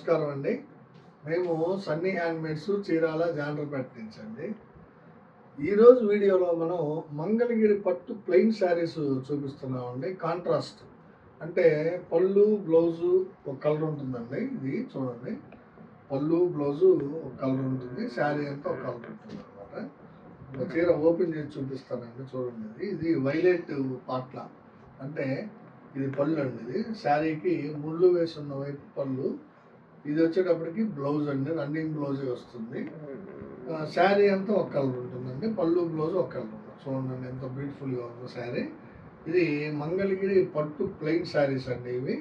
నమస్కారం అండి. మేము సన్నీ హ్యాండ్మేడ్స్ చీరాల జాండ్రపేట నుంచి అండి. ఈరోజు వీడియోలో మనం మంగళగిరి పట్టు ప్లెయిన్ శారీస్ చూపిస్తున్నామండి. కాంట్రాస్ట్ అంటే పళ్ళు బ్లౌజు ఒక కలర్ ఉంటుందండి. ఇది చూడండి, పళ్ళు బ్లౌజు ఒక కలర్ ఉంటుంది, శారీ అంతా ఒక కలర్ ఉంటుంది అనమాట. ఒక చీర ఓపెన్ చేసి చూపిస్తానండి. చూడండి, ఇది వైలెట్ పాట్ల అంటే ఇది పళ్ళు అండి. ఇది శారీకి ముళ్ళు వేసి ఉన్న వైపు పళ్ళు. ఇది వచ్చేటప్పటికి బ్లౌజ్ అండి, రన్నింగ్ బ్లౌజే వస్తుంది. శారీ అంతా ఒక కలర్ ఉంటుందండి, పళ్ళు బ్లౌజ్ ఒక కలర్ ఉంటుంది. చూడండి ఎంత బ్యూటిఫుల్గా ఉందో శారీ. ఇది మంగళగిరి పట్టు ప్లెయిన్ శారీస్ అండి. ఇవి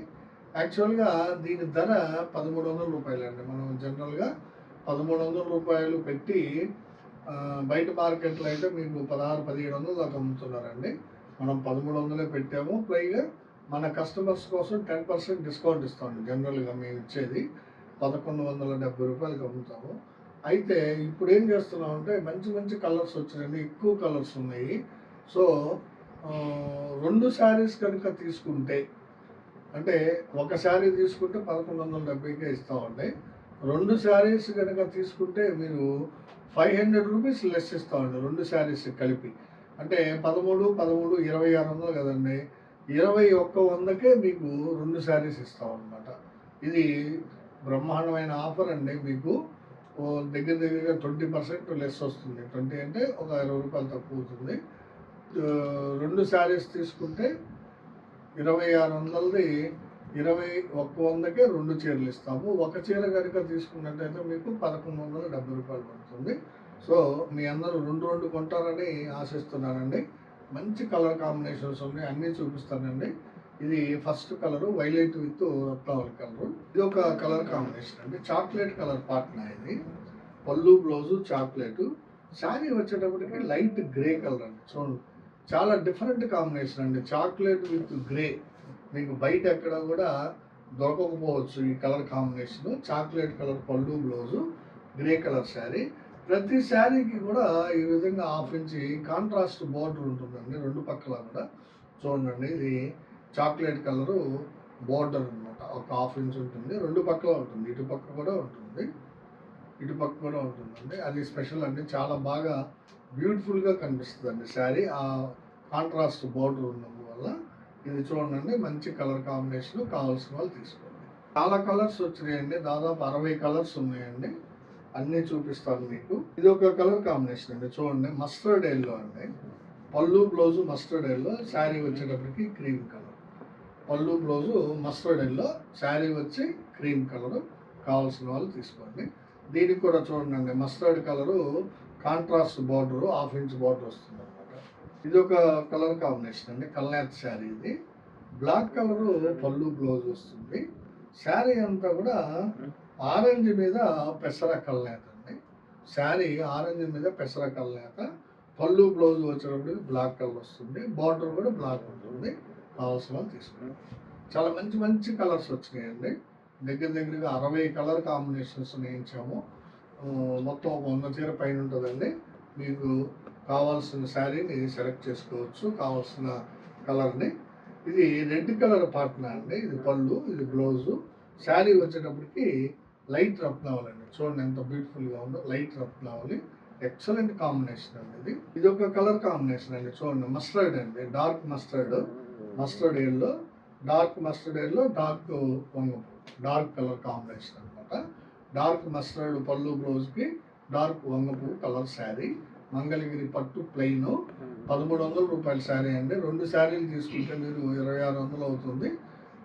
యాక్చువల్గా దీని ధర 1300 రూపాయలు అండి. మనం జనరల్గా 1300 రూపాయలు పెట్టి బయట మార్కెట్లో అయితే మీకు 1600-1700 దాకా అమ్ముతున్నారండి. మనం 1300 పెట్టాము. పైగా మన కస్టమర్స్ కోసం 10% డిస్కౌంట్ ఇస్తామండి. జనరల్గా మేము ఇచ్చేది 1170 రూపాయలకి అమ్ముతాము. అయితే ఇప్పుడు ఏం చేస్తున్నామంటే మంచి మంచి కలర్స్ వచ్చినాయండి, ఎక్కువ కలర్స్ ఉన్నాయి. సో 2 శారీస్ కనుక తీసుకుంటే, అంటే ఒక శారీ తీసుకుంటే 1170కే ఇస్తామండి. 2 శారీస్ కనుక తీసుకుంటే మీరు 500 రూపీస్ లెస్ ఇస్తామండి. 2 శారీస్ కలిపి అంటే 13, 2600 కదండి. 2100కే మీకు 2 శారీస్ ఇస్తాం అనమాట. ఇది బ్రహ్మాండమైన ఆఫర్ అండి. మీకు దగ్గరగా 20% లెస్ వస్తుంది. 20 అంటే ఒక 20 రూపాయలు తక్కువ అవుతుంది. 2 శారీస్ తీసుకుంటే 2600ది 2100కే 2 చీరలు ఇస్తాము. ఒక చీర కనుక తీసుకున్నట్టయితే మీకు 1170 రూపాయలు పడుతుంది. సో మీ అందరూ 2 కొంటారని ఆశిస్తున్నానండి. మంచి కలర్ కాంబినేషన్స్ ఉన్నాయి, అన్నీ చూపిస్తానండి. ఇది ఫస్ట్ కలరు వైలెట్ విత్ రత్నావళి కలరు. ఇది ఒక కలర్ కాంబినేషన్ అండి, చాక్లెట్ కలర్ పాట్నా. ఇది పళ్ళు బ్లౌజు చాక్లెట్, శారీ వచ్చేటప్పటికి లైట్ గ్రే కలర్ అండి. చూడండి, చాలా డిఫరెంట్ కాంబినేషన్ అండి. చాక్లెట్ విత్ గ్రే మీకు బయట ఎక్కడ కూడా దొరకకపోవచ్చు ఈ కలర్ కాంబినేషన్. చాక్లెట్ కలర్ పళ్ళు బ్లౌజు, గ్రే కలర్ శారీ. ప్రతి శారీకి కూడా ఈ విధంగా 1/2 ఇంచి కాంట్రాస్ట్ బార్డర్ ఉంటుందండి 2 పక్కల కూడా. చూడండి, ఇది చాక్లెట్ కలరు బార్డర్ అనమాట. ఒక 1/2 ఇంచ్ ఉంటుంది, 2 పక్కల ఉంటుంది. ఇటు పక్క కూడా ఉంటుంది, ఇటు పక్క కూడా ఉంటుందండి. అది స్పెషల్ అండి, చాలా బాగా బ్యూటిఫుల్గా కనిపిస్తుంది అండి శారీ ఆ కాంట్రాస్ట్ బార్డర్ ఉన్నందువల్ల. ఇది చూడండి, మంచి కలర్ కాంబినేషన్. కావాల్సిన వాళ్ళు తీసుకోండి. చాలా కలర్స్ వచ్చినాయండి, దాదాపు 60 కలర్స్ ఉన్నాయండి. అన్నీ చూపిస్తాను మీకు. ఇది ఒక కలర్ కాంబినేషన్ అండి. చూడండి, మస్టర్డ్ ఎల్లో అండి. పళ్ళు బ్లౌజు మస్టర్డ్ ఎల్లో, శారీ వచ్చేటప్పటికి క్రీమ్ కలర్. పళ్ళు బ్లౌజు మస్టర్డ్ ఎల్లో, శారీ వచ్చి క్రీమ్ కలరు. కావాల్సిన వాళ్ళు తీసుకోండి. దీనికి కూడా చూడండి, mustard colour contrast border 1/2 inch border వస్తుంది అనమాట. ఇది ఒక కలర్ కాంబినేషన్ అండి, కల్నేత్ శారీ. ఇది బ్లాక్ కలరు పళ్ళు బ్లౌజ్ వస్తుంది. శారీ అంతా కూడా ఆరెంజ్ మీద పెసర కల్నేత అండి. శారీ ఆరెంజ్ మీద పెసర కల్నేత, పళ్ళు బ్లౌజ్ వచ్చేటప్పుడు బ్లాక్ కలర్ వస్తుంది, బార్డర్ కూడా బ్లాక్ ఉంటుంది. కావాల్సిన వాళ్ళు తీసుకుంటాం. చాలా మంచి మంచి కలర్స్ వచ్చినాయండి. దగ్గరగా 60 కలర్ కాంబినేషన్స్ నేర్చాము. మొత్తం 100 చీర పైన ఉంటుందండి. మీకు కావాల్సిన శారీని సెలెక్ట్ చేసుకోవచ్చు, కావాల్సిన కలర్ని. ఇది రెడ్ కలర్ పాట్నా అండి. ఇది పళ్ళు, ఇది బ్లౌజు. శారీ వచ్చేటప్పటికి లైట్ రత్నావళి అండి. చూడండి ఎంత బ్యూటిఫుల్గా ఉందో, లైట్ రత్నావళి. ఎక్సలెంట్ కాంబినేషన్ అండి. ఇది ఒక కలర్ కాంబినేషన్ అండి. చూడండి, మస్టర్డ్ అండి, dark mustard, mustard yellow, dark mustard yellow, dark వంగపు, డార్క్ కలర్ కాంబినేషన్ అనమాట. డార్క్ మస్టర్డ్ పళ్ళు బ్లౌజ్కి డార్క్ వంగపు కలర్ శారీ. మంగళగిరి పట్టు ప్లెయిన్ 1300 రూపాయల శారీ అండి. 2 శారీలు తీసుకుంటే మీరు 2600 అవుతుంది.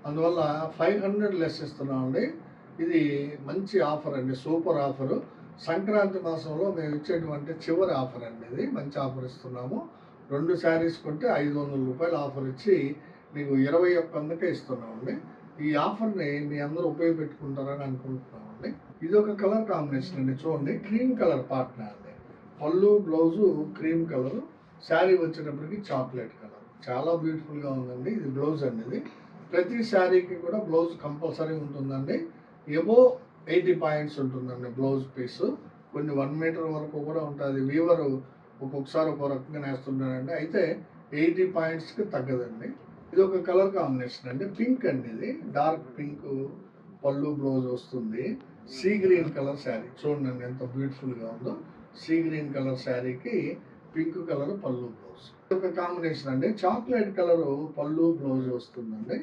అందువల్ల 500 లెస్ ఇస్తున్నామండి. ఇది మంచి ఆఫర్ అండి, సూపర్ ఆఫరు. సంక్రాంతి మాసంలో మేము ఇచ్చేటువంటి చివరి ఆఫర్ అండి. ఇది మంచి ఆఫర్ ఇస్తున్నాము. 2 శారీస్ కొంటే 500 రూపాయలు ఆఫర్ ఇచ్చి మీకు 2100కే ఇస్తున్నామండి. ఈ ఆఫర్ని మీ అందరూ ఉపయోగపెట్టుకుంటారని అనుకుంటున్నామండి. ఇది ఒక కలర్ కాంబినేషన్ అండి. చూడండి, క్రీమ్ కలర్ పాట్నా అండి. పళ్ళు బ్లౌజు క్రీమ్ కలరు, శారీ వచ్చేటప్పటికి చాక్లెట్ కలర్. చాలా బ్యూటిఫుల్గా ఉందండి. ఇది బ్లౌజ్ అండి. ఇది ప్రతి శారీకి కూడా బ్లౌజ్ కంపల్సరీ ఉంటుందండి. ఎబో 80 పాయింట్స్ ఉంటుందండి బ్లౌజ్ పీసు. కొన్ని 1 మీటర్ వరకు కూడా ఉంటుంది. వీవరు ఒక్కొక్కసారి ఒక రకంగా నేస్తుంటారండి. అయితే 80 పాయింట్స్కి తగ్గదండి. ఇది ఒక కలర్ కాంబినేషన్ అండి, పింక్ అండి. ఇది డార్క్ పింక్ పళ్ళు బ్లౌజ్ వస్తుంది. సీ గ్రీన్ కలర్ శారీ చూడండి ఎంత బ్యూటిఫుల్గా ఉందో. సీ గ్రీన్ కలర్ శారీకి పింక్ కలర్ పళ్ళు బ్లౌజ్. ఒక కాంబినేషన్ అండి. చాక్లెట్ కలర్ పళ్ళు బ్లౌజ్ వస్తుందండి.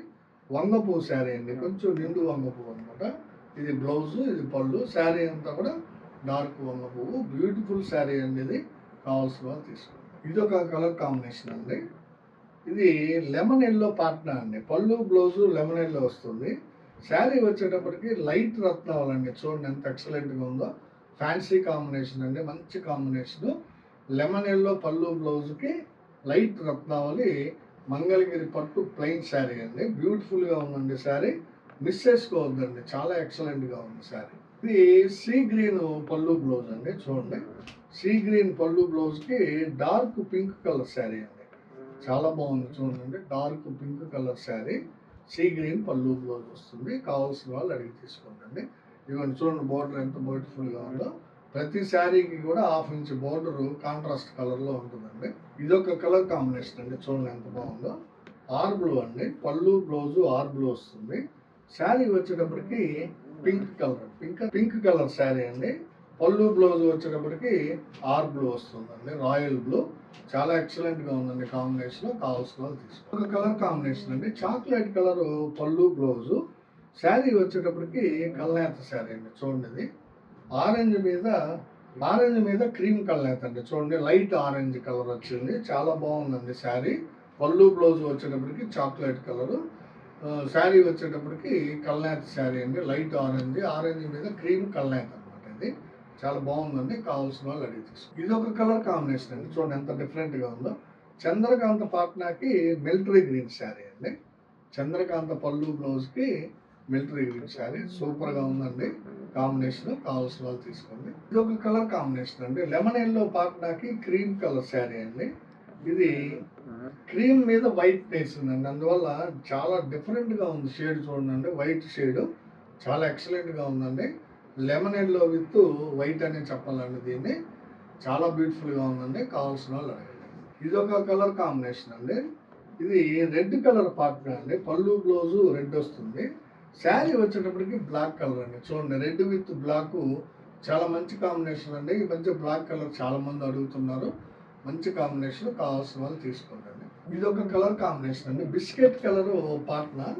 వంగపూ శారీ అండి, కొంచెం నిండు వంగపూ అనమాట. ఇది బ్లౌజ్, ఇది పళ్ళు. శారీ అంతా కూడా డార్క్ వంగపూ. బ్యూటిఫుల్ శారీ అండి. ఇది కావాల్సిన వాళ్ళు తీసుకోండి. ఇది ఒక కలర్ కాంబినేషన్ అండి. ఇది లెమన్ ఎల్లో పాట్నా అండి. పళ్ళు బ్లౌజ్ లెమన్ ఎల్లో వస్తుంది. శారీ వచ్చేటప్పటికి లైట్ రత్నావళి చూడండి ఎంత ఎక్సలెంట్గా ఉందో. ఫ్యాన్సీ కాంబినేషన్ అండి, మంచి కాంబినేషన్. లెమన్ ఎల్లో పళ్ళు బ్లౌజ్కి లైట్ రత్నావళి మంగళగిరి పట్టు ప్లెయిన్ శారీ అండి. బ్యూటిఫుల్గా ఉందండి శారీ, మిస్ చేసుకోవద్దండి, చాలా ఎక్సలెంట్గా ఉంది శారీ. ఇది సీ గ్రీన్ పళ్ళు బ్లౌజ్ అండి. చూడండి సీ గ్రీన్ పళ్ళు బ్లౌజ్కి డార్క్ పింక్ కలర్ శారీ అండి. చాలా బాగుంది చూడండి, dark pink colour sari, sea green పళ్ళు బ్లౌజ్ వస్తుంది. కావాల్సిన వాళ్ళు అడిగి తీసుకోండి. ఇవన్నీ చూడండి బోర్డర్ ఎంత బ్యూటిఫుల్గా ఉందో. ప్రతి శారీకి కూడా 1/2 ఇంచ్ బోర్డర్ కాంట్రాస్ట్ కలర్లో ఉంటుందండి. ఇదొక కలర్ కాంబినేషన్ అండి. చూడండి ఎంత బాగుందో. ఆర్ బ్లూ అండి. పళ్ళు బ్లౌజ్ ఆర్ బ్లూ వస్తుంది. శారీ వచ్చేటప్పటికి pink colour, pink colour sari అండి. పళ్ళు బ్లౌజ్ వచ్చేటప్పటికి ఆర్ బ్లూ వస్తుందండి, రాయల్ బ్లూ. చాలా ఎక్సలెంట్గా ఉందండి కాంబినేషన్. కావాల్సిన వాళ్ళు తీసుకోండి. ఒక కలర్ కాంబినేషన్ అండి. చాక్లెట్ కలర్ పళ్ళు బ్లౌజు. శారీ వచ్చేటప్పటికి కల్నేత శారీ అండి. చూడండి ఇది ఆరెంజ్ మీద క్రీమ్ కల్నేత అండి. చూడండి లైట్ ఆరెంజ్ కలర్ వచ్చింది. చాలా బాగుందండి శారీ. పళ్ళు బ్లౌజ్ వచ్చేటప్పటికి చాక్లెట్ కలరు. శారీ వచ్చేటప్పటికి కల్నేత శారీ అండి. లైట్ ఆరెంజ్ మీద క్రీమ్ కల్నేత అనమాట. ఇది చాలా బాగుందండి. కావాల్సిన వాళ్ళు అడిగి తీసుకోండి. ఇది ఒక కలర్ కాంబినేషన్ అండి. చూడండి ఎంత డిఫరెంట్గా ఉందో. చంద్రకాంత పాట్నాకి మిలిటరీ గ్రీన్ శారీ అండి. చంద్రకాంత పళ్ళు బ్లౌజ్కి మిలిటరీ గ్రీన్ శారీ సూపర్గా ఉందండి కాంబినేషన్. కావాల్సిన వాళ్ళు తీసుకోండి. ఇది ఒక కలర్ కాంబినేషన్ అండి. లెమన్ ఎల్లో పాట్నాకి క్రీమ్ కలర్ శారీ అండి. ఇది క్రీమ్ మీద వైట్ వేసిందండి, అందువల్ల చాలా డిఫరెంట్గా ఉంది షేడ్. చూడండి వైట్ షేడ్ చాలా ఎక్సలెంట్గా ఉందండి. లెమన్ ఎల్లో విత్ వైట్ అని చెప్పాలండి. దీన్ని చాలా బ్యూటిఫుల్గా ఉందండి. కావాల్సిన వాళ్ళు అడగండి. ఇది ఒక కలర్ కాంబినేషన్ అండి. ఇది రెడ్ కలర్ పార్ట్నర్ అండి. పళ్ళు బ్లౌజు రెడ్ వస్తుంది. శారీ వచ్చేటప్పటికి బ్లాక్ కలర్ అండి. చూడండి రెడ్ విత్ బ్లాక్ చాలా మంచి కాంబినేషన్ అండి. ఈ మధ్య బ్లాక్ కలర్ చాలా మంది అడుగుతున్నారు. మంచి కాంబినేషన్. కావాల్సిన వాళ్ళు తీసుకోండి. ఇది ఒక కలర్ కాంబినేషన్ అండి. Biscuit colour partner.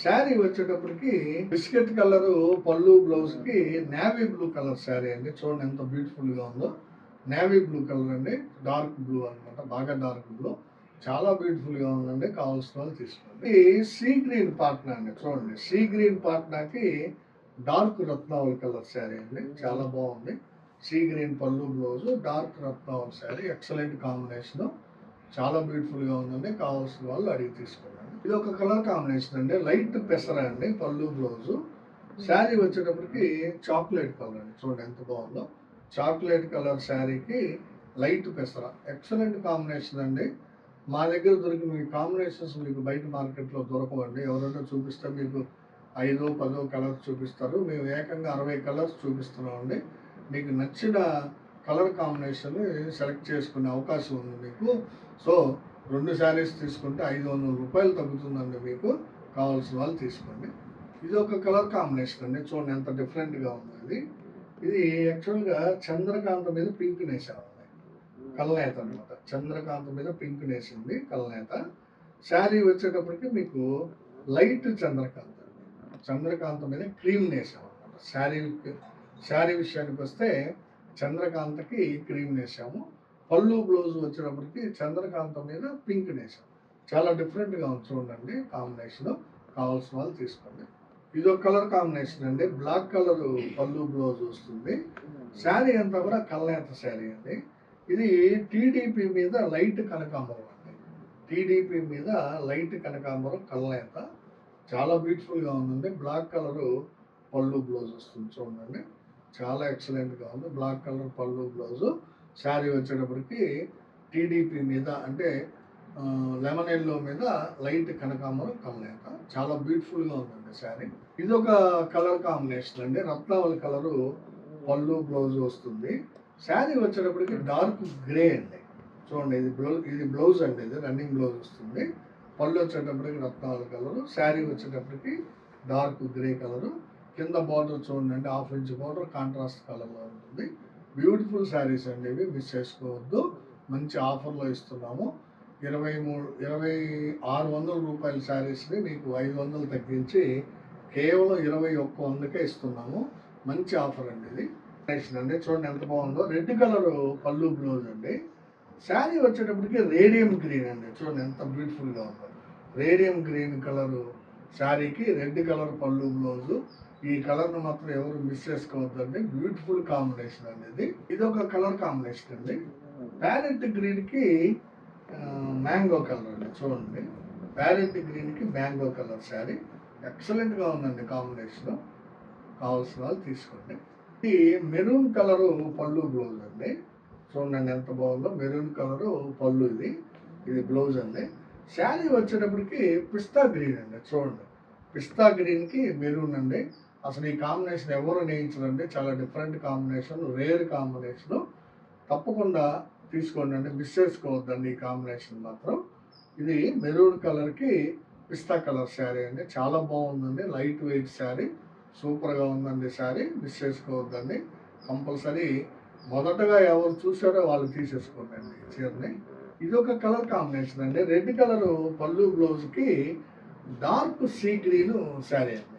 శారీ వచ్చేటప్పటికి బిస్కెట్ కలర్ పళ్ళు బ్లౌజ్కి నేవీ బ్లూ కలర్ శారీ అండి. చూడండి ఎంత బ్యూటిఫుల్గా ఉందో. నేవీ బ్లూ కలర్ అండి, డార్క్ బ్లూ అనమాట, బాగా డార్క్ బ్లూ. చాలా బ్యూటిఫుల్గా ఉందండి. కావాల్సిన వాళ్ళు తీసుకోండి. ఇది సీ గ్రీన్ పాట్నా అండి. చూడండి సీ గ్రీన్ పాట్నాకి డార్క్ రత్నావళి కలర్ శారీ అండి. చాలా బాగుంది. సీ గ్రీన్ పళ్ళు బ్లౌజ్, డార్క్ రత్నావళి శారీ, ఎక్సలెంట్ కాంబినేషన్. చాలా బ్యూటిఫుల్గా ఉందండి. కావాల్సిన వాళ్ళు అడిగి తీసుకోండి. ఇది ఒక కలర్ కాంబినేషన్ అండి. లైట్ పెసర అండి పళ్ళు బ్లౌజు. శారీ వచ్చేటప్పటికి చాక్లెట్ కలర్ అండి. చూడండి ఎంత బాగుందో. చాక్లెట్ కలర్ శారీకి లైట్ పెసర, ఎక్సలెంట్ కాంబినేషన్ అండి. మా దగ్గర దొరికిన ఈ కాంబినేషన్స్ మీకు బయట మార్కెట్లో దొరకవండి. ఎవరైనా చూపిస్తే మీకు 5-10 కలర్స్ చూపిస్తారు. మేము ఏకంగా 60 కలర్స్ చూపిస్తున్నామండి. మీకు నచ్చిన కలర్ కాంబినేషన్ సెలెక్ట్ చేసుకునే అవకాశం ఉంది మీకు. సో 2 శారీస్ తీసుకుంటే 500 రూపాయలు తగ్గుతుందండి మీకు. కావాల్సిన వాళ్ళు తీసుకోండి. ఇది ఒక కలర్ కాంబినేషన్ అండి. చూడండి ఎంత డిఫరెంట్గా ఉంది. ఇది యాక్చువల్గా చంద్రకాంత మీద పింక్ నేసామండి, కల్నేత అనమాట. చంద్రకాంత మీద పింక్ నేసింది కల్నేత. శారీ వచ్చేటప్పటికి మీకు లైట్ చంద్రకాంత మీద క్రీమ్ నేసాం అనమాట. శారీ విషయానికి వస్తే చంద్రకాంతకి క్రీమ్ నేసాము. పళ్ళు బ్లౌజ్ వచ్చేటప్పటికి చంద్రకాంత మీద పింక్ నేసాం. చాలా డిఫరెంట్గా ఉంది చూడండి కాంబినేషన్. కావాల్సిన వాళ్ళు తీసుకోండి. ఇది ఒక కలర్ కాంబినేషన్ అండి. బ్లాక్ కలర్ పళ్ళు బ్లౌజ్ వస్తుంది. శారీ అంతా కూడా కల్నేత శారీ అండి. ఇది టీడీపీ మీద లైట్ కనకాంబరం అండి. టీడీపీ మీద లైట్ కనకాంబరం కల్నేత. చాలా బ్యూటిఫుల్గా ఉందండి. బ్లాక్ కలర్ పళ్ళు బ్లౌజ్ వస్తుంది చూడండి. చాలా ఎక్సలెంట్గా ఉంది. బ్లాక్ కలర్ పళ్ళు బ్లౌజు. శారీ వచ్చేటప్పటికి టీడీపీ మీద అంటే లెమన్ ఎల్లో మీద లైట్ కనకాంబరం కల్నేత. చాలా బ్యూటిఫుల్గా ఉందండి శారీ. ఇది ఒక కలర్ కాంబినేషన్ అండి. రత్నావళి కలరు పళ్ళు బ్లౌజ్ వస్తుంది. శారీ వచ్చేటప్పటికి డార్క్ గ్రే అండి. చూడండి ఇది బ్లౌజ్ అండి. ఇది రన్నింగ్ బ్లౌజ్ వస్తుంది. పళ్ళు వచ్చేటప్పటికి రత్నావళి కలరు. శారీ వచ్చేటప్పటికి డార్క్ గ్రే కలరు. కింద బార్డర్ చూడండి, 1/2 ఇంచ్ బార్డర్ కాంట్రాస్ట్ కలర్లో ఉంటుంది. బ్యూటిఫుల్ శారీస్ అండి ఇవి, మిస్ చేసుకోవద్దు. మంచి ఆఫర్లో ఇస్తున్నాము. 2600 రూపాయల శారీస్ని మీకు 500 తగ్గించి కేవలం 2100కే ఇస్తున్నాము. మంచి ఆఫర్ అండి ఇది. అండి చూడండి ఎంత బాగుందో, రెడ్ కలర్ పళ్ళు బ్లౌజ్ అండి. శారీ వచ్చేటప్పటికి రేడియం గ్రీన్ అండి, చూడండి ఎంత బ్యూటిఫుల్గా ఉందో. రేడియం గ్రీన్ కలరు శారీకి రెడ్ కలర్ పళ్ళు బ్లౌజు. ఈ కలర్ను మాత్రం ఎవరు మిస్ చేసుకోవద్దండి, బ్యూటిఫుల్ కాంబినేషన్ అండి ఇది ఒక కలర్ కాంబినేషన్ అండి. ప్యారెట్ గ్రీన్కి మ్యాంగో కలర్ అండి, చూడండి ప్యారెట్ గ్రీన్కి మ్యాంగో కలర్ శారీ ఎక్సలెంట్గా ఉందండి కాంబినేషన్. కావాల్సిన వాళ్ళు తీసుకోండి. ఇది మెరూన్ కలరు పళ్ళు బ్లౌజ్ అండి, చూడండి ఎంత బాగుందో. మెరూన్ కలరు పళ్ళు, ఇది బ్లౌజ్ అండి. శారీ వచ్చేటప్పటికి పిస్తా గ్రీన్ అండి, చూడండి పిస్తా గ్రీన్కి మెరూన్ అండి. అసలు ఈ కాంబినేషన్ ఎవరు నేయించరండి, చాలా డిఫరెంట్ కాంబినేషన్, రేర్ కాంబినేషను. తప్పకుండా తీసుకోండి అండి, మిస్ చేసుకోవద్దండి ఈ కాంబినేషన్ మాత్రం. ఇది మెరూన్ కలర్కి పిస్తా కలర్ శారీ అండి, చాలా బాగుందండి. లైట్ వెయిట్ శారీ, సూపర్గా ఉందండి శారీ, మిస్ చేసుకోవద్దండి. కంపల్సరీ మొదటగా ఎవరు చూసారో వాళ్ళు తీసేసుకోండి అండి ఈ చీరని. ఇది ఒక కలర్ కాంబినేషన్ అండి. రెడ్ కలరు పళ్ళు బ్లౌజ్కి డార్క్ సీ గ్రీన్ శారీ అండి.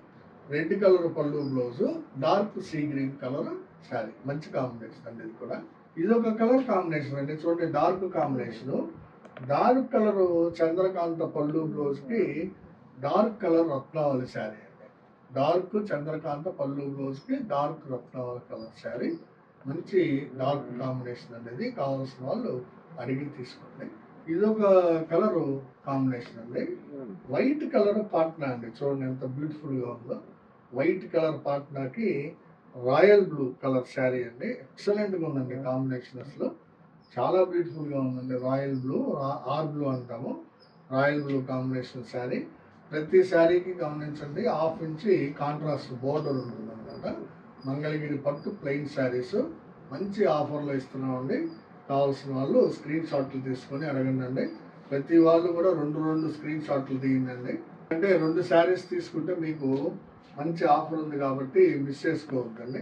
రెడ్ కలర్ పళ్ళు blouse, dark sea green colour sari, మంచి కాంబినేషన్ అండి ఇది కూడా. ఇది ఒక కలర్ కాంబినేషన్ అండి, చూడండి dark combination. Dark colour Chandrakanta పళ్ళు బ్లౌజ్కి డార్క్ కలర్ రత్నావళి శారీ అండి. డార్క్ చంద్రకాంత పళ్ళు బ్లౌజ్కి డార్క్ రత్నావళి కలర్ శారీ, మంచి డార్క్ కాంబినేషన్ అనేది. కావాల్సిన వాళ్ళు అడిగి తీసుకోండి. ఇదొక కలరు కాంబినేషన్ అండి. వైట్ కలర్ పాట్నా అండి, చూడండి ఎంత బ్యూటిఫుల్గా ఉందో. వైట్ కలర్ పాట్నాకి రాయల్ బ్లూ కలర్ శారీ అండి, ఎక్సలెంట్గా ఉందండి కాంబినేషన్. అసలు చాలా బ్యూటిఫుల్గా ఉందండి. రాయల్ బ్లూ, ఆర్ బ్లూ అంటాము, రాయల్ బ్లూ కాంబినేషన్ శారీ. ప్రతి శారీకి గమనించండి 1/2 ఇంచి కాంట్రాస్ట్ బోర్డర్ ఉంటుందన్నమాట. మంగళగిరి పట్టు ప్లెయిన్ శారీస్ మంచి ఆఫర్లో ఇస్తున్నామండి. కావాల్సిన వాళ్ళు స్క్రీన్ షాట్లు తీసుకొని అడగండి. ప్రతి వాళ్ళు కూడా 2 స్క్రీన్ షాట్లు తీయండి. అంటే 2 శారీస్ తీసుకుంటే మీకు మంచి ఆఫర్ ఉంది కాబట్టి మిస్ చేసుకోవద్దండి.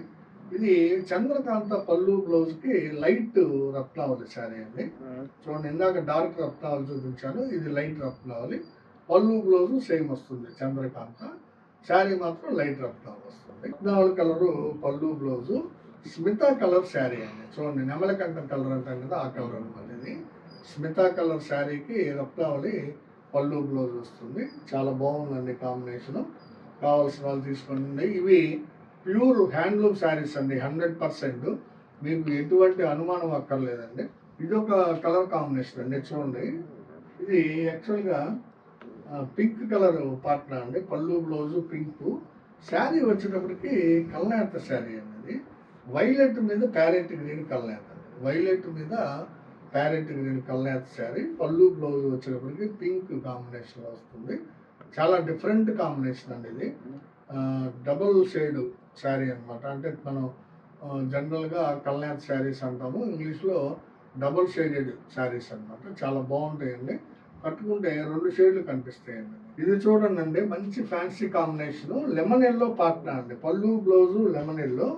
ఇది చంద్రకాంత పళ్ళు బ్లౌజ్కి లైట్ రత్నావళి శారీ అండి. చూడండి ఇందాక డార్క్ రత్నావళి చూపించాను, ఇది లైట్ రత్నావళి. పళ్ళు బ్లౌజు సేమ్ వస్తుంది చంద్రకాంత, శారీ మాత్రం లైట్ రత్నావళి వస్తుంది. రత్నావళి కలరు పళ్ళు బ్లౌజు, స్మితా కలర్ శారీ అండి. చూడండి నెమలకంఠం కలర్ అంటాం కదా, ఆ కలర్ అనమాట ఇది. స్మితా కలర్ శారీకి రత్నావళి పళ్ళు బ్లౌజ్ వస్తుంది. చాలా బాగుందండి కాంబినేషను. కావాల్సిన వాళ్ళు తీసుకోండి. ఇవి ప్యూర్ హ్యాండ్లూమ్ శారీస్ అండి, 100%. మీకు ఎటువంటి అనుమానం అక్కర్లేదండి. ఇది ఒక కలర్ కాంబినేషన్ అండి, చూడండి ఇది యాక్చువల్గా పింక్ కలర్ పాట్నా అండి. పళ్ళు బ్లౌజు పింక్, శారీ వచ్చేటప్పటికి కల్నేత శారీ అనేది. వైలెట్ మీద ప్యారెట్ గ్రీన్ కల్నేత అండి, వైలెట్ మీద ప్యారెట్ గ్రీన్ కల్నేత శారీ. పళ్ళు బ్లౌజ్ వచ్చేటప్పటికి పింక్ కాంబినేషన్లో వస్తుంది. చాలా డిఫరెంట్ కాంబినేషన్ అండి ఇది. డబుల్ షేడ్ శారీ అనమాట. అంటే మనం జనరల్గా కల్నేత శారీస్ అంటాము, ఇంగ్లీష్లో డబుల్ షేడెడ్ శారీస్ అనమాట. చాలా బాగుంటాయండి, కట్టుకుంటే 2 షేడ్లు కనిపిస్తాయండి. ఇది చూడండి అండి, మంచి fancy combination. Lemon yellow Patna అండి, పళ్ళు బ్లౌజు లెమన్ ఎల్లో,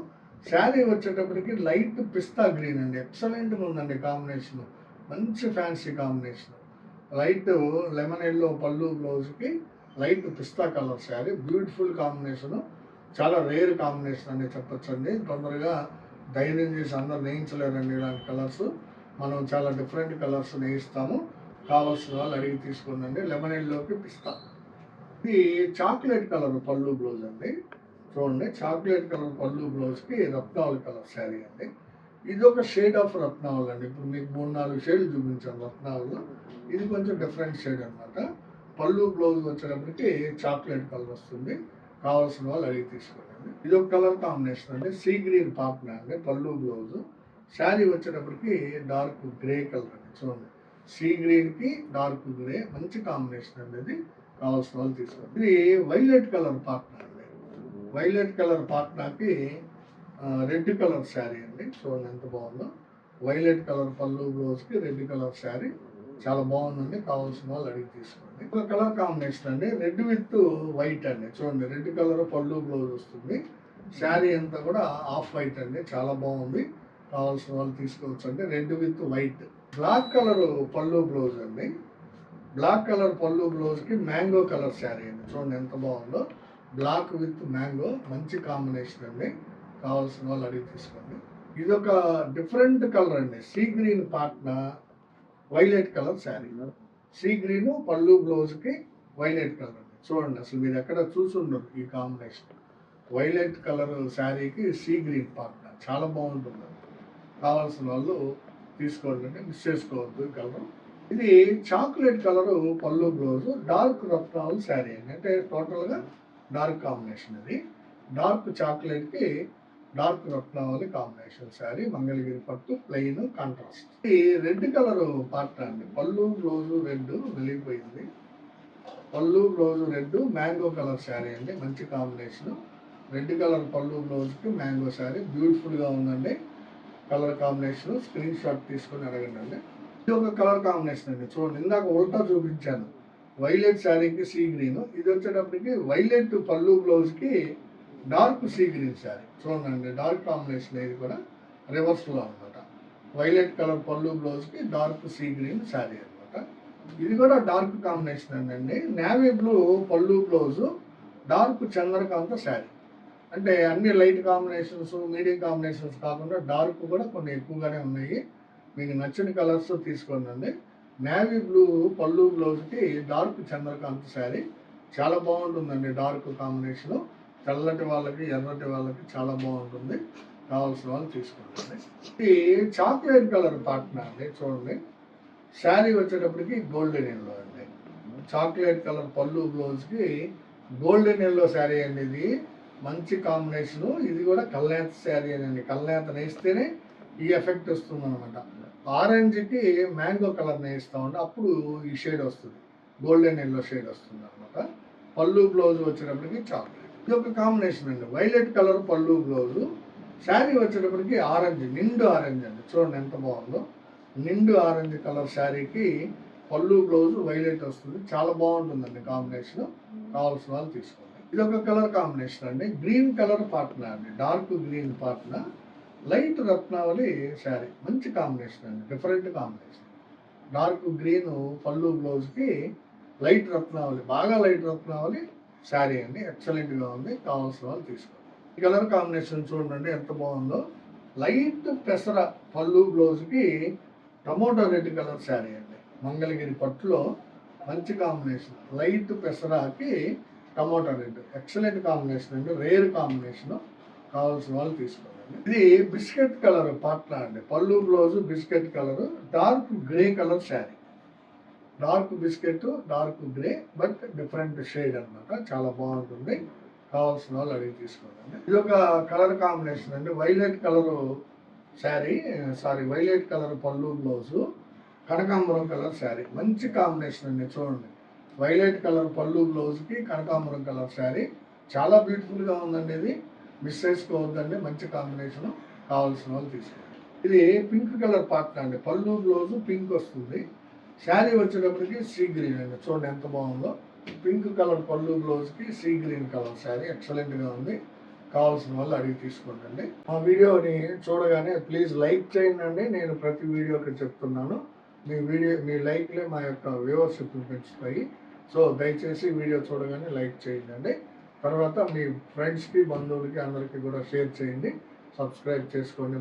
శారీ వచ్చేటప్పటికి లైట్ పిస్తా గ్రీన్ అండి. ఎక్సలెంట్గా ఉందండి కాంబినేషను, మంచి fancy combination. Light lemon yellow పళ్ళు బ్లౌజ్కి లైట్ పిస్తా కలర్ శారీ, బ్యూటిఫుల్ కాంబినేషను. చాలా రేర్ కాంబినేషన్ అని చెప్పొచ్చండి. తొందరగా ధైర్యం చేసి అందరు నేయించలేరండి ఇలాంటి కలర్స్. మనం చాలా డిఫరెంట్ కలర్స్ నేయిస్తాము. కావాల్సిన వాళ్ళు అడిగి తీసుకోండి. లెమన్ ఎల్లోకి పిస్తా. ఇది చాక్లెట్ కలర్ పళ్ళు బ్లౌజ్ అండి, చూడండి చాక్లెట్ కలర్ పళ్ళు బ్లౌజ్కి రత్నావళి కలర్ శారీ అండి. ఇది ఒక షేడ్ ఆఫ్ రత్నావళి అండి. ఇప్పుడు మీకు 3-4 షేడ్లు చూపించాను రత్నావళిలో, ఇది కొంచెం డిఫరెంట్ షేడ్ అనమాట. పళ్ళు బ్లౌజ్ వచ్చేటప్పటికి చాక్లెట్ కలర్ వస్తుంది. కావాల్సిన వాళ్ళు అడిగి తీసుకోండి. ఇది ఒక కలర్ కాంబినేషన్ అండి, సీ గ్రీన్ పాప్నా అండి. పళ్ళు బ్లౌజు, శారీ వచ్చేటప్పటికి డార్క్ గ్రే కలర్ అండి. చూడండి సీ గ్రీన్కి డార్క్ గ్రే, మంచి కాంబినేషన్ అండి ఇది. కావాల్సిన వాళ్ళు తీసుకోండి. ఇది వైలెట్ కలర్ పాట్నా అండి. వైలెట్ కలర్ పాట్నాకి రెడ్ కలర్ శారీ అండి. చూడండి ఎంత బాగుందో. వైలెట్ కలర్ పళ్ళు బ్లౌజ్కి రెడ్ కలర్ శారీ, చాలా బాగుందండి. కావాల్సిన వాళ్ళు అడిగి తీసుకోండి. అండి. ఒక కలర్ కాంబినేషన్ అండి, రెడ్ విత్ వైట్ అండి. చూడండి, రెడ్ కలర్ పళ్ళు బ్లౌజ్ వస్తుంది. శారీ అంతా కూడా ఆఫ్ వైట్ అండి, చాలా బాగుంది. కావాల్సిన వాళ్ళు తీసుకోవచ్చు అండి. Red with white. Black colour పళ్ళు బ్లౌజ్ అండి. బ్లాక్ కలర్ పళ్ళు బ్లౌజ్కి మ్యాంగో కలర్ శారీ అండి. చూడండి ఎంత బాగుందో. బ్లాక్ విత్ మ్యాంగో మంచి కాంబినేషన్ అండి. కావాల్సిన వాళ్ళు అడిగి తీసుకోండి. ఇది ఒక డిఫరెంట్ కలర్ అండి, సీ గ్రీన్ పాట్న violet colour sari. Sea green పళ్ళు బ్లౌజ్కి వైలెట్ కలర్ అండి. చూడండి, అసలు మీరు ఎక్కడ చూసుండరు ఈ కాంబినేషన్. వైలెట్ కలర్ శారీకి సీ గ్రీన్ పాట్న చాలా బాగుంటుంది. కావాల్సిన వాళ్ళు తీసుకోండి అండి, మిస్ చేసుకోవద్దు ఈ కలర్. ఇది చాక్లెట్ కలర్ పళ్ళు బ్లౌజ్, డార్క్ రత్నాలు శారీ అండి. అంటే టోటల్గా డార్క్ కాంబినేషన్. ఇది డార్క్ చాక్లెట్కి డార్క్ రత్నావళి కాంబినేషన్ శారీ, మంగళగిరి పట్టు, ప్లెయిన్ కాంట్రాస్ట్. ఇది రెడ్ కలర్ పార్ట్ అండి. పళ్ళు బ్లౌజ్ రెడ్ వెలిగిపోయింది. పళ్ళు blouse red, mango colour sari అండి, మంచి కాంబినేషన్. రెడ్ కలర్ పళ్ళు బ్లౌజ్కి మ్యాంగో శారీ బ్యూటిఫుల్గా ఉందండి. కలర్ కాంబినేషన్ స్క్రీన్ షాట్ తీసుకొని అడగండి అండి. ఇది ఒక కలర్ కాంబినేషన్ అండి. చూడండి, ఇందాక ఉల్టా చూపించాను, వైలెట్ శారీకి సీ గ్రీన్. ఇది వచ్చేటప్పటికి వైలెట్ పళ్ళు బ్లౌజ్కి డార్క్ సీ గ్రీన్ శారీ. చూడండి, డార్క్ కాంబినేషన్. ఇది కూడా రివర్స్లో అనమాట. వైలెట్ కలర్ పళ్ళు బ్లౌజ్కి డార్క్ సీ గ్రీన్ శారీ అనమాట. ఇది కూడా డార్క్ కాంబినేషన్ అండి. నేవీ బ్లూ పళ్ళు బ్లౌజ్, డార్క్ చంద్రకాంత శారీ. అంటే అన్ని లైట్ కాంబినేషన్స్, మీడియం కాంబినేషన్స్ కాకుండా డార్క్ కూడా కొన్ని ఎక్కువగానే ఉన్నాయి. మీకు నచ్చిన కలర్స్ తీసుకోండి. నేవీ బ్లూ పళ్ళు బ్లౌజ్కి డార్క్ చంద్రకాంత్ శారీ చాలా బాగుంటుందండి. డార్క్ కాంబినేషన్ తెల్లటి వాళ్ళకి, ఎర్రటి వాళ్ళకి చాలా బాగుంటుంది. కావాల్సిన వాళ్ళు తీసుకోండి. ఇది చాక్లెట్ కలర్ పాట్న అండి. చూడండి, శారీ వచ్చేటప్పటికి గోల్డెన్ ఎల్లో అండి. చాక్లెట్ కలర్ పళ్ళు బ్లౌజ్కి గోల్డెన్ ఎల్లో శారీ అండి. ఇది మంచి కాంబినేషను. ఇది కూడా కల్నేత శారీ అండి. కల్నేత నేస్తేనే ఈ ఎఫెక్ట్ వస్తుంది అనమాట. ఆరెంజ్కి మ్యాంగో కలర్ నేస్తామండి, అప్పుడు ఈ షేడ్ వస్తుంది, గోల్డెన్ ఎల్లో షేడ్ వస్తుంది అనమాట. పళ్ళు బ్లౌజ్ వచ్చేటప్పటికి చాక్లెట్. ఇది ఒక కాంబినేషన్ అండి, వైలెట్ కలర్ పళ్ళు బ్లౌజ్, శారీ వచ్చేటప్పటికి ఆరెంజ్, నిండు ఆరెంజ్ అండి. చూడండి ఎంత బాగుందో. నిండు ఆరెంజ్ కలర్ శారీకి పళ్ళు బ్లౌజ్ వైలెట్ వస్తుంది, చాలా బాగుంటుందండి కాంబినేషన్. కావాల్సిన వాళ్ళు తీసుకోండి. ఇది ఒక కలర్ కాంబినేషన్ అండి, గ్రీన్ కలర్ పాట్న అండి, డార్క్ గ్రీన్ పాట్న, లైట్ రత్నావళి శారీ. మంచి కాంబినేషన్ అండి, డిఫరెంట్ కాంబినేషన్. డార్క్ గ్రీన్ పళ్ళు బ్లౌజ్కి లైట్ రత్నావళి, బాగా లైట్ రత్నావళి శారీ అండి. ఎక్సలెంట్గా ఉంది. కావాల్సిన వాళ్ళు తీసుకోండి. ఈ కలర్ కాంబినేషన్ చూడండి ఎంత బాగుందో. లైట్ పెసర పళ్ళు బ్లౌజ్కి టమోటా రెడ్ కలర్ శారీ అండి, మంగళగిరి పట్టులో మంచి కాంబినేషన్. లైట్ పెసరాకి టమోటా రెడ్ ఎక్సలెంట్ కాంబినేషన్ అండి, రేర్ కాంబినేషన్. కావాల్సిన వాళ్ళు తీసుకోండి. ఇది బిస్కెట్ కలర్ పాట్ల అండి. పళ్ళు blouse biscuit colour, dark grey colour sari. Dark biscuit, dark grey, but different shade అనమాట. చాలా బాగుంటుంది. కావాల్సిన వాళ్ళు అడిగి తీసుకోండి. ఇది ఒక కలర్ కాంబినేషన్ అండి, violet colour sari, violet colour పళ్ళు బ్లౌజు, కనకాంబరం కలర్ శారీ. మంచి కాంబినేషన్ అండి. చూడండి, వైలెట్ కలర్ పళ్ళు బ్లౌజ్కి కనకాంబరం కలర్ శారీ చాలా బ్యూటిఫుల్గా ఉందండి. ఇది మిస్ చేసుకోవద్దండి, మంచి కాంబినేషన్. కావాల్సిన వాళ్ళు తీసుకోండి. ఇది పింక్ కలర్ పాట్న అండి. పళ్ళు బ్లౌజ్ పింక్ వస్తుంది, శారీ వచ్చేటప్పటికి సీ గ్రీన్ అండి. చూడండి ఎంత బాగుందో. పింక్ కలర్ పళ్ళు బ్లౌజ్కి సీ గ్రీన్ కలర్ శారీ ఎక్సలెంట్గా ఉంది. కావాల్సిన వాళ్ళు అడిగి తీసుకోండి. మా వీడియోని చూడగానే ప్లీజ్ లైక్ చేయండి. నేను ప్రతి వీడియోకి చెప్తున్నాను, మీ లైక్లే మా యొక్క వ్యూవర్షిప్ పెంచుతాయి. సో దయచేసి వీడియో చూడగానే లైక్ చేయండి. తర్వాత మీ ఫ్రెండ్స్కి, బంధువులకి అందరికీ కూడా షేర్ చేయండి. సబ్స్క్రైబ్ చేసుకోండి.